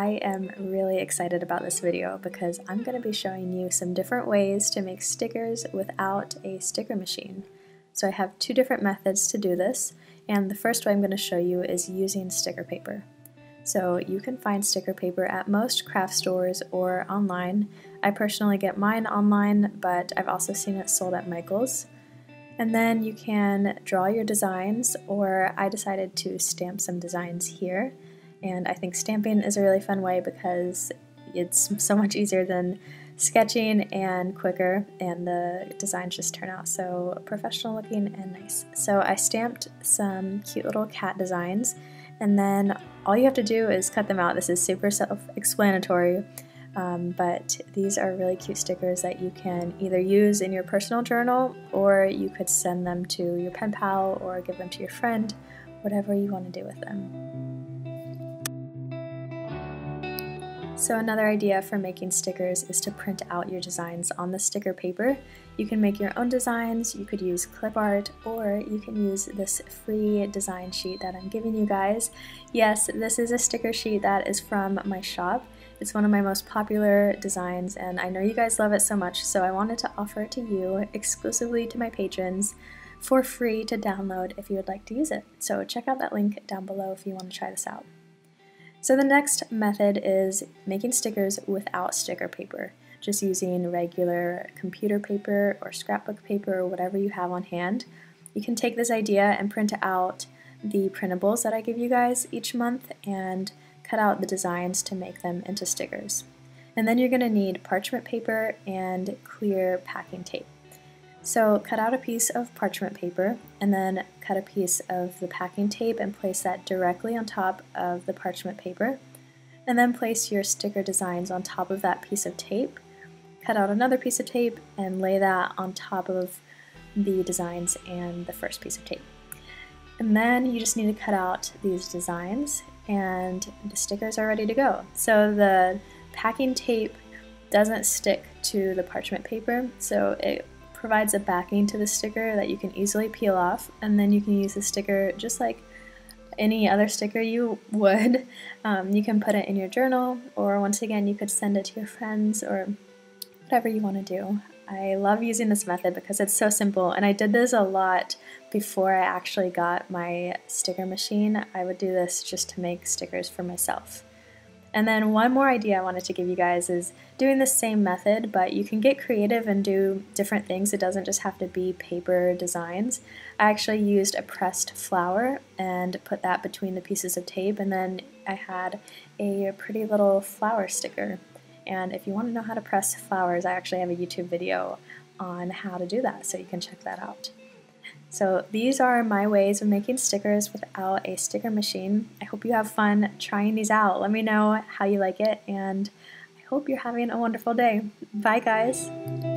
I am really excited about this video because I'm going to be showing you some different ways to make stickers without a sticker machine. So I have two different methods to do this, and the first way I'm going to show you is using sticker paper. So you can find sticker paper at most craft stores or online. I personally get mine online, but I've also seen it sold at Michael's. And then you can draw your designs, or I decided to stamp some designs here. And I think stamping is a really fun way because it's so much easier than sketching and quicker, and the designs just turn out so professional looking and nice. So I stamped some cute little cat designs, and then all you have to do is cut them out. This is super self-explanatory, but these are really cute stickers that you can either use in your personal journal, or you could send them to your pen pal or give them to your friend, whatever you want to do with them. So another idea for making stickers is to print out your designs on the sticker paper. You can make your own designs, you could use clip art, or you can use this free design sheet that I'm giving you guys. Yes, this is a sticker sheet that is from my shop. It's one of my most popular designs, and I know you guys love it so much, so I wanted to offer it to you exclusively to my patrons for free to download if you would like to use it. So check out that link down below if you want to try this out. So the next method is making stickers without sticker paper, just using regular computer paper or scrapbook paper or whatever you have on hand. You can take this idea and print out the printables that I give you guys each month and cut out the designs to make them into stickers. And then you're going to need parchment paper and clear packing tape. So cut out a piece of parchment paper and then cut a piece of the packing tape and place that directly on top of the parchment paper, and then place your sticker designs on top of that piece of tape. Cut out another piece of tape and lay that on top of the designs and the first piece of tape. And then you just need to cut out these designs and the stickers are ready to go. So the packing tape doesn't stick to the parchment paper, so it provides a backing to the sticker that you can easily peel off, and then you can use the sticker just like any other sticker you would. You can put it in your journal, or once again you could send it to your friends or whatever you want to do. I love using this method because it's so simple, and I did this a lot before I actually got my sticker machine. I would do this just to make stickers for myself. And then one more idea I wanted to give you guys is doing the same method, but you can get creative and do different things. It doesn't just have to be paper designs. I actually used a pressed flower and put that between the pieces of tape, and then I had a pretty little flower sticker. And if you want to know how to press flowers, I actually have a YouTube video on how to do that, so you can check that out. So these are my ways of making stickers without a sticker machine. I hope you have fun trying these out. Let me know how you like it, and I hope you're having a wonderful day. Bye guys!